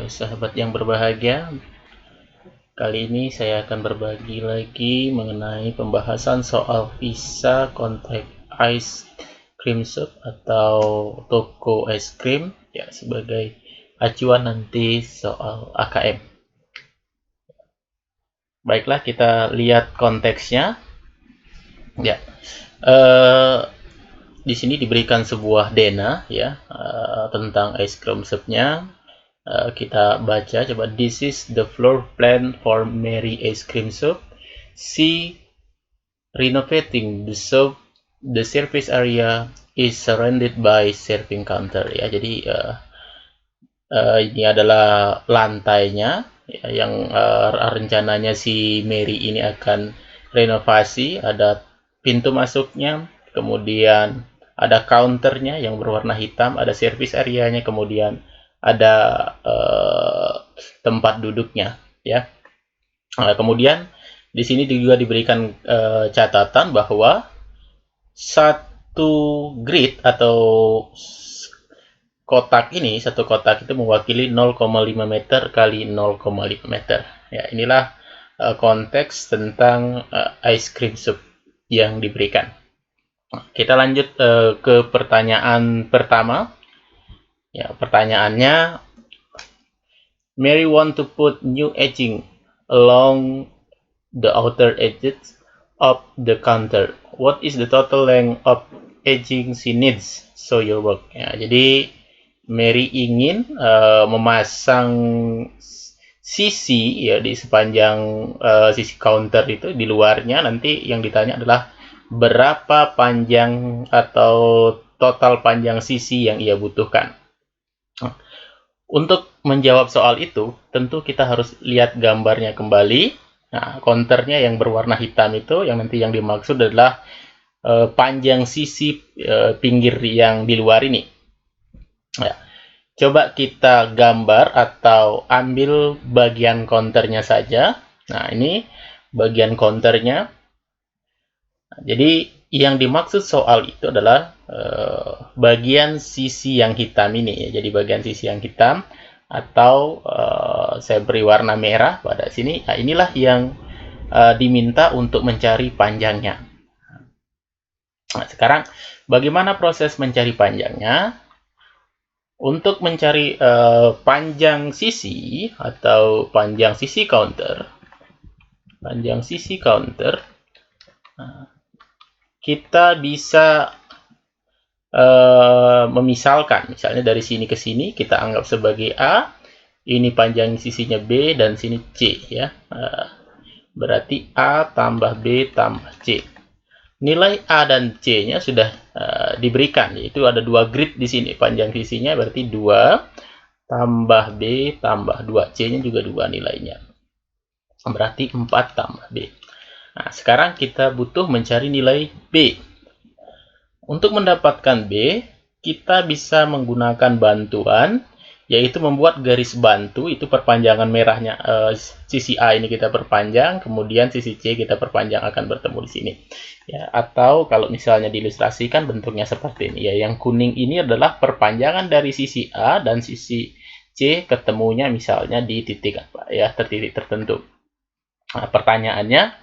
Sahabat yang berbahagia, kali ini saya akan berbagi lagi mengenai pembahasan soal visa kontak ice cream shop atau toko es krim ya sebagai acuan nanti soal AKM. Baiklah, kita lihat konteksnya. Ya, eh, di sini diberikan sebuah dena ya tentang ice cream shopnya. Kita baca coba. This is the floor plan for Mary Ice Cream Shop. She renovating the shop. The service area is surrounded by serving counter ya. Jadi ini adalah lantainya ya, yang rencananya si Mary ini akan renovasi. Ada pintu masuknya, kemudian ada counternya yang berwarna hitam, ada service area-nya, kemudian ada tempat duduknya ya. Kemudian di sini juga diberikan catatan bahwa satu grid atau satu kotak itu mewakili 0,5 meter kali 0,5 meter. Ya, inilah konteks tentang ice cream shop yang diberikan. Kita lanjut ke pertanyaan pertama. Ya, pertanyaannya, Mary want to put new edging along the outer edges of the counter. What is the total length of edging she needs? Show your work. Ya, jadi Mary ingin memasang sisi ya di sepanjang sisi counter itu, di luarnya nanti yang ditanya adalah berapa panjang atau total panjang sisi yang ia butuhkan. Untuk menjawab soal itu, tentu kita harus lihat gambarnya kembali. Nah, counternya yang berwarna hitam itu, yang nanti yang dimaksud adalah panjang sisi pinggir yang di luar ini. Ya. Coba kita gambar atau ambil bagian counternya saja. Nah, ini bagian counternya. Nah, jadi yang dimaksud soal itu adalah bagian sisi yang hitam ini ya. Jadi bagian sisi yang hitam atau saya beri warna merah pada sini. Nah, inilah yang diminta untuk mencari panjangnya. Nah, sekarang bagaimana proses mencari panjangnya? Untuk mencari panjang sisi atau panjang sisi counter, kita bisa memisalkan, misalnya dari sini ke sini kita anggap sebagai A, ini panjang sisinya B, dan sini C ya. Berarti A tambah B tambah C. Nilai A dan C-nya sudah diberikan, yaitu ada dua grid di sini. Panjang sisinya berarti 2 tambah B tambah 2. C-nya juga 2 nilainya. Berarti 4 tambah B. Nah, sekarang kita butuh mencari nilai B. Untuk mendapatkan B, kita bisa menggunakan bantuan, yaitu membuat garis bantu. Itu perpanjangan merahnya, sisi A ini kita perpanjang, kemudian sisi C kita perpanjang, akan bertemu di sini ya. Atau kalau misalnya diilustrasikan bentuknya seperti ini ya, yang kuning ini adalah perpanjangan dari sisi A, dan sisi C ketemunya misalnya di titik apa ya, titik tertentu. Nah, pertanyaannya,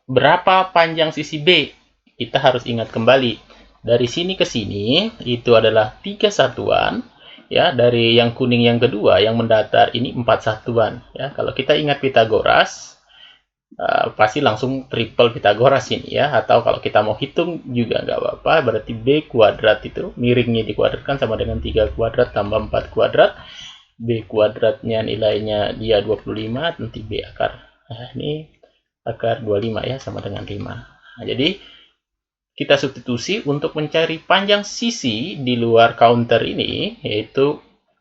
berapa panjang sisi B? Kita harus ingat kembali, dari sini ke sini itu adalah 3 satuan ya. Dari yang kuning yang kedua yang mendatar ini 4 satuan ya. Kalau kita ingat Pitagoras, pasti langsung triple Pitagoras ini ya. Atau kalau kita mau hitung juga nggak apa-apa, berarti B kuadrat itu miringnya dikuadratkan sama dengan 3 kuadrat tambah 4 kuadrat. B kuadratnya nilainya dia 25, nanti B akar, ini akar 25 ya, sama dengan 5. Nah, jadi kita substitusi untuk mencari panjang sisi di luar counter ini, yaitu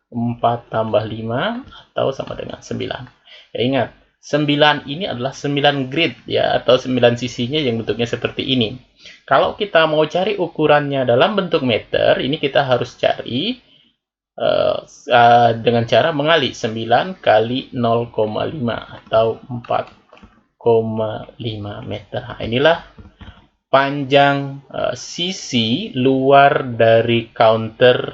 4 tambah 5 atau sama dengan 9. Ya, ingat, 9 ini adalah 9 grid ya, atau 9 sisinya yang bentuknya seperti ini. Kalau kita mau cari ukurannya dalam bentuk meter, ini kita harus cari dengan cara mengali 9 kali 0,5 atau 4,5 meter. Nah, inilah panjang sisi luar dari counter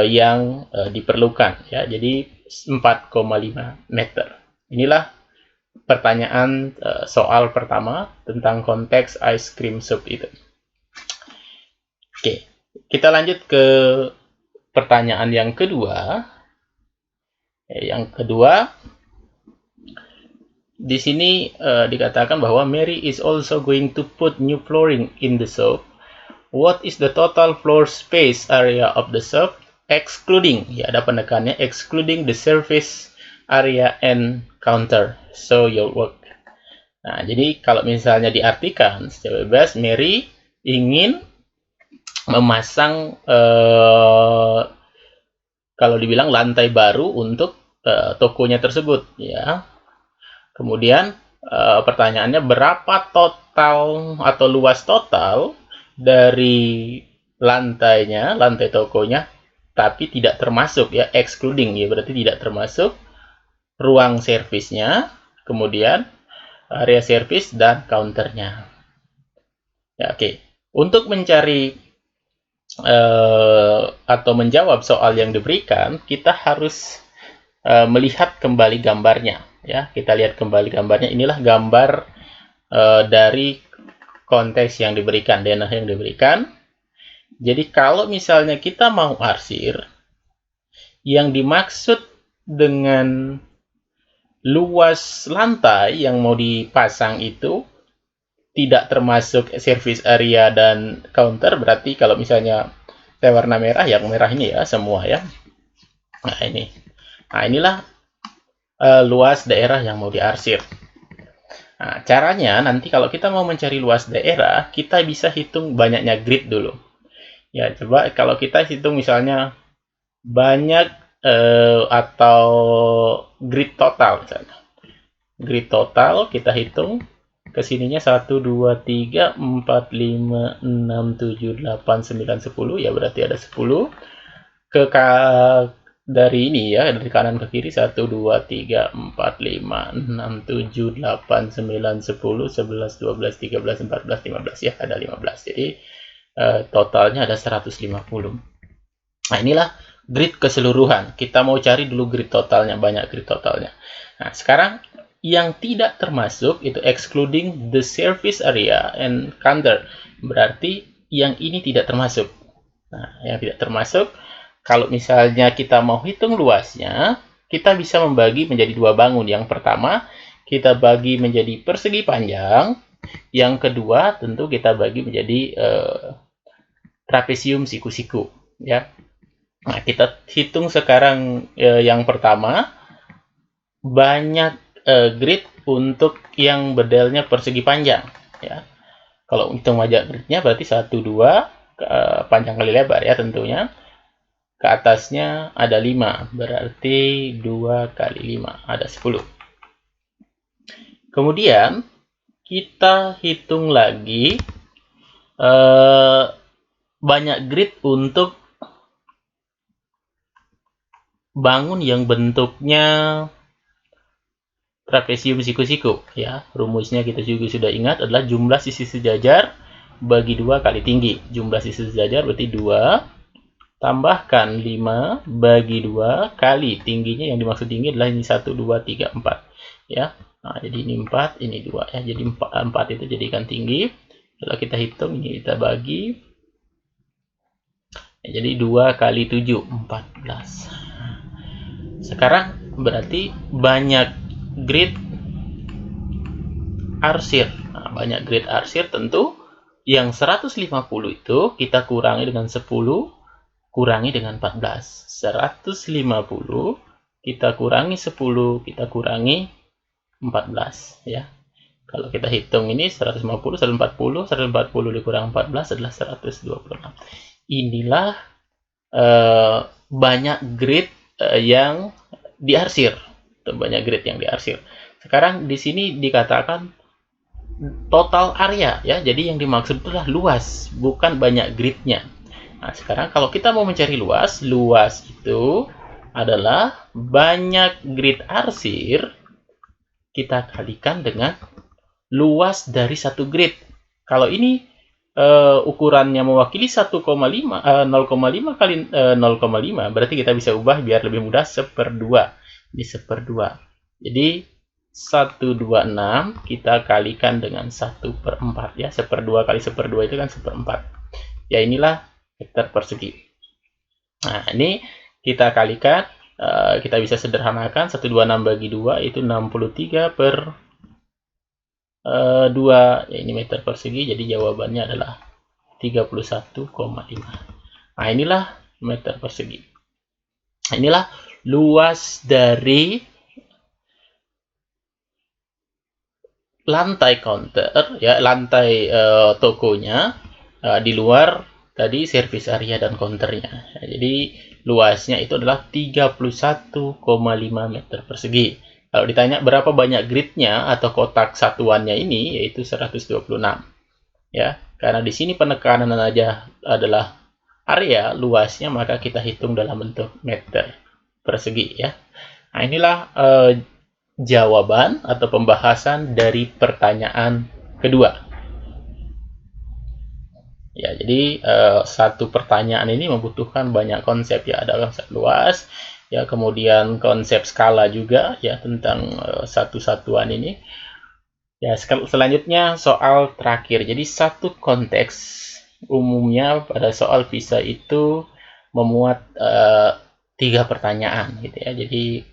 yang diperlukan ya. Jadi 4,5 meter. Inilah pertanyaan soal pertama tentang konteks ice cream soup itu. Oke, kita lanjut ke pertanyaan yang kedua. Yang kedua, di sini dikatakan bahwa Mary is also going to put new flooring in the soup. What is the total floor space area of the soup, excluding, ya ada penekannya, excluding the surface area and counter. So your work. Nah, jadi kalau misalnya diartikan secara bebas, Mary ingin memasang kalau dibilang lantai baru untuk tokonya tersebut, ya. Kemudian pertanyaannya, berapa total atau luas total dari lantai tokonya, tapi tidak termasuk ya, excluding ya, berarti tidak termasuk ruang servisnya, kemudian area servis dan counternya. Ya, oke. Untuk mencari atau menjawab soal yang diberikan, kita harus melihat kembali gambarnya. Ya, kita lihat kembali gambarnya. Inilah gambar dari konteks yang diberikan, denah yang diberikan. Jadi kalau misalnya kita mau arsir, yang dimaksud dengan luas lantai yang mau dipasang itu tidak termasuk service area dan counter, berarti kalau misalnya saya warna merah, yang merah ini ya semua ya. Nah ini, nah inilah luas daerah yang mau diarsir. Nah, caranya nanti kalau kita mau mencari luas daerah, kita bisa hitung banyaknya grid dulu. Ya, coba kalau kita hitung misalnya banyak atau grid total misalnya. Grid total kita hitung kesininya 1, 2, 3, 4, 5, 6, 7, 8, 9, 10. Ya, berarti ada 10. Dari ini ya, dari kanan ke kiri 1, 2, 3, 4, 5, 6, 7, 8, 9, 10, 11, 12, 13, 14, 15 ya, ada 15. Jadi totalnya ada 150. Nah, inilah grid keseluruhan. Kita mau cari dulu grid totalnya, banyak grid totalnya. Nah, sekarang yang tidak termasuk itu excluding the surface area and counter. Berarti yang ini tidak termasuk. Nah, yang tidak termasuk, kalau misalnya kita mau hitung luasnya, kita bisa membagi menjadi dua bangun. Yang pertama, kita bagi menjadi persegi panjang. Yang kedua, tentu kita bagi menjadi trapesium siku-siku. Ya. Nah, kita hitung sekarang yang pertama, banyak grid untuk yang bedelnya persegi panjang. Ya. Kalau hitung wajah gridnya berarti 1, 2, panjang kali lebar ya tentunya. Ke atasnya ada 5, berarti 2 kali 5, ada 10. Kemudian, kita hitung lagi banyak grid untuk bangun yang bentuknya trapesium siku-siku. Ya, rumusnya kita juga sudah ingat adalah jumlah sisi sejajar bagi 2 kali tinggi. Jumlah sisi sejajar berarti 2. Tambahkan 5 bagi 2 kali tingginya, yang dimaksud tinggi adalah ini 1, 2, 3, 4 ya. Nah, jadi ini 4, ini 2 ya. Jadi 4 itu jadikan tinggi. Kalau kita hitung ini kita bagi ya, jadi 2 kali 7, 14. Sekarang berarti banyak grid arsir. Nah, banyak grid arsir tentu yang 150 itu kita kurangi dengan 10 kurangi dengan 14. 150 kita kurangi 10, kita kurangi 14 ya. Kalau kita hitung ini 150, 140 dikurang 14 adalah 126. Inilah banyak grid yang diarsir. Banyak grid yang diarsir. Sekarang di sini dikatakan total area ya. Jadi yang dimaksud itulah luas, bukan banyak gridnya. Nah, sekarang kalau kita mau mencari luas, luas itu adalah banyak grid arsir kita kalikan dengan luas dari satu grid. Kalau ini ukurannya mewakili 1,5 0,5 kali 0,5, berarti kita bisa ubah biar lebih mudah 1/2. Ini 1/2. Jadi 126 kita kalikan dengan 1/4 ya. 1/2 kali 1/2 itu kan 1/4. Ya, inilah meter persegi. Nah, ini kita kalikan, kita bisa sederhanakan 126 bagi 2 itu 63/2 ya, ini meter persegi, jadi jawabannya adalah 31,5. Nah, inilah meter persegi. Inilah luas dari lantai counter ya, lantai tokonya di luar tadi service area dan counternya. Jadi luasnya itu adalah 31,5 meter persegi. Kalau ditanya berapa banyak gridnya atau kotak satuannya ini, yaitu 126. Ya, karena di sini penekanan aja adalah area luasnya, maka kita hitung dalam bentuk meter persegi ya. Nah, inilah jawaban atau pembahasan dari pertanyaan kedua. Ya, jadi satu pertanyaan ini membutuhkan banyak konsep ya, ada konsep luas, ya, kemudian konsep skala juga ya tentang satu satuan ini. Ya, selanjutnya soal terakhir. Jadi satu konteks umumnya pada soal visa itu memuat 3 pertanyaan gitu ya. Jadi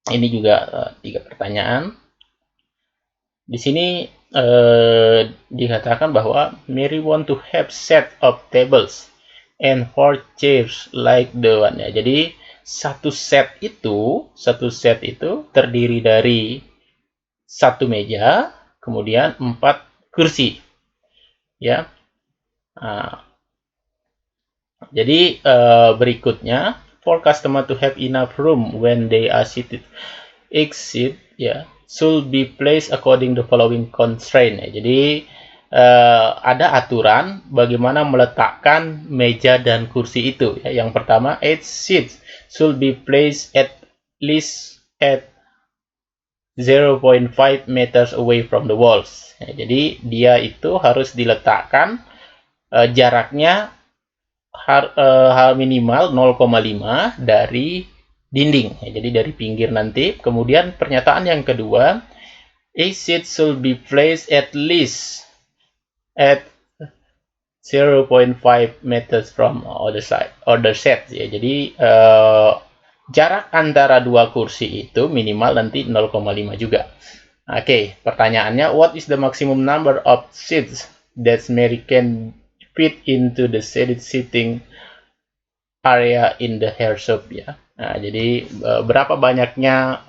ini juga 3 pertanyaan. Di sini dikatakan bahwa Mary want to have set of tables and 4 chairs like the one ya. Jadi satu set itu terdiri dari 1 meja, kemudian 4 kursi. Ya. Nah, jadi berikutnya, for customer to have enough room when they are seated, exit ya, should be placed according the following constraint. Ya. Jadi ada aturan bagaimana meletakkan meja dan kursi itu. Ya. Yang pertama, each seat should be placed at least at 0.5 meters away from the walls. Ya, jadi dia itu harus diletakkan jaraknya minimal 0,5 dari dinding. Ya, jadi dari pinggir nanti. Kemudian pernyataan yang kedua, a seat should be placed at least at 0.5 meters from other set. Ya, jadi jarak antara 2 kursi itu minimal nanti 0,5 juga. Oke, pertanyaannya, what is the maximum number of seats that Mary can fit into the shaded sitting area in the hair shop ya. Nah, jadi berapa banyaknya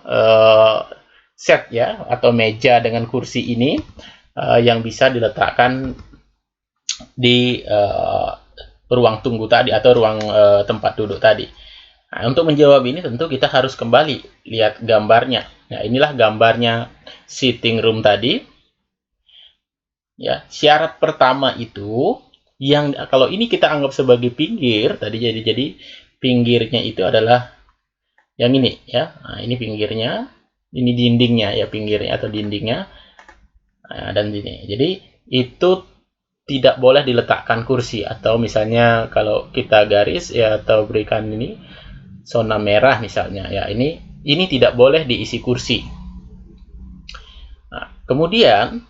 set ya atau meja dengan kursi ini yang bisa diletakkan di ruang tunggu tadi atau ruang tempat duduk tadi. Nah, untuk menjawab ini tentu kita harus kembali lihat gambarnya. Nah, inilah gambarnya sitting room tadi. Ya, syarat pertama itu yang kalau ini kita anggap sebagai pinggir tadi, jadi pinggirnya itu adalah yang ini ya. Nah, ini pinggirnya, ini dindingnya ya, pinggirnya atau dindingnya. Nah, dan ini. Jadi itu tidak boleh diletakkan kursi, atau misalnya kalau kita garis ya atau berikan ini zona merah misalnya ya, ini tidak boleh diisi kursi. Nah, kemudian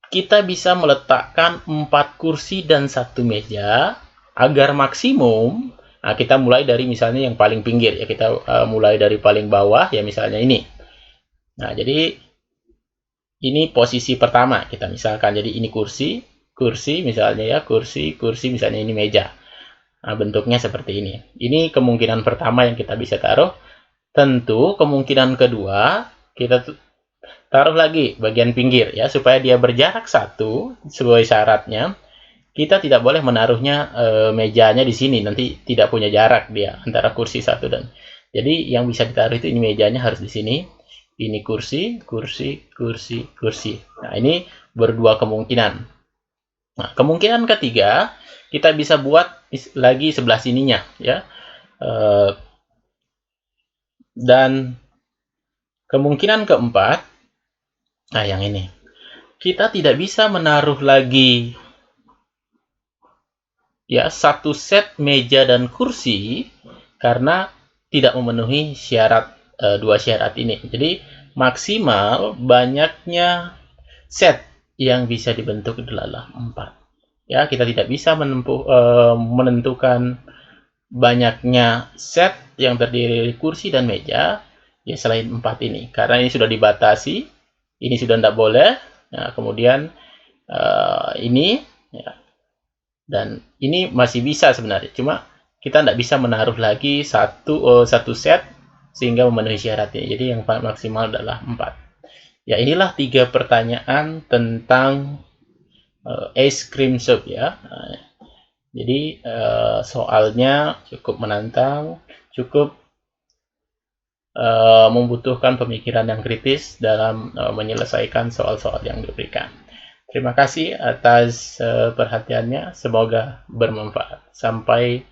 kita bisa meletakkan 4 kursi dan 1 meja agar maksimum. Nah, kita mulai dari misalnya yang paling pinggir ya, kita mulai dari paling bawah ya, misalnya ini. Nah, jadi ini posisi pertama kita misalkan, jadi ini kursi misalnya ya, kursi misalnya ini meja. Nah, bentuknya seperti ini. Ini kemungkinan pertama yang kita bisa taruh. Tentu kemungkinan kedua kita taruh lagi bagian pinggir ya, supaya dia berjarak 1 sesuai syaratnya. Kita tidak boleh menaruhnya mejanya di sini, nanti tidak punya jarak dia antara kursi 1 dan. Jadi yang bisa ditaruh itu ini mejanya harus di sini. Ini kursi. Nah, ini berdua kemungkinan. Nah, kemungkinan ketiga kita bisa buat lagi sebelah sininya ya. Dan kemungkinan keempat, nah yang ini. kita tidak bisa menaruh lagi ya satu set meja dan kursi karena tidak memenuhi syarat dua syarat ini. Jadi maksimal banyaknya set yang bisa dibentuk adalah 4. Ya, kita tidak bisa menentukan banyaknya set yang terdiri dari kursi dan meja ya selain 4 ini. Karena ini sudah dibatasi, ini sudah tidak boleh. Nah, kemudian ini ya, dan ini masih bisa sebenarnya, cuma kita tidak bisa menaruh lagi satu set sehingga memenuhi syaratnya. Jadi yang maksimal adalah 4. Ya, inilah 3 pertanyaan tentang ice cream soup ya. Jadi soalnya cukup menantang, cukup membutuhkan pemikiran yang kritis dalam menyelesaikan soal-soal yang diberikan. Terima kasih atas perhatiannya, semoga bermanfaat. Sampai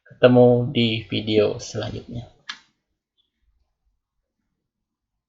ketemu di video selanjutnya.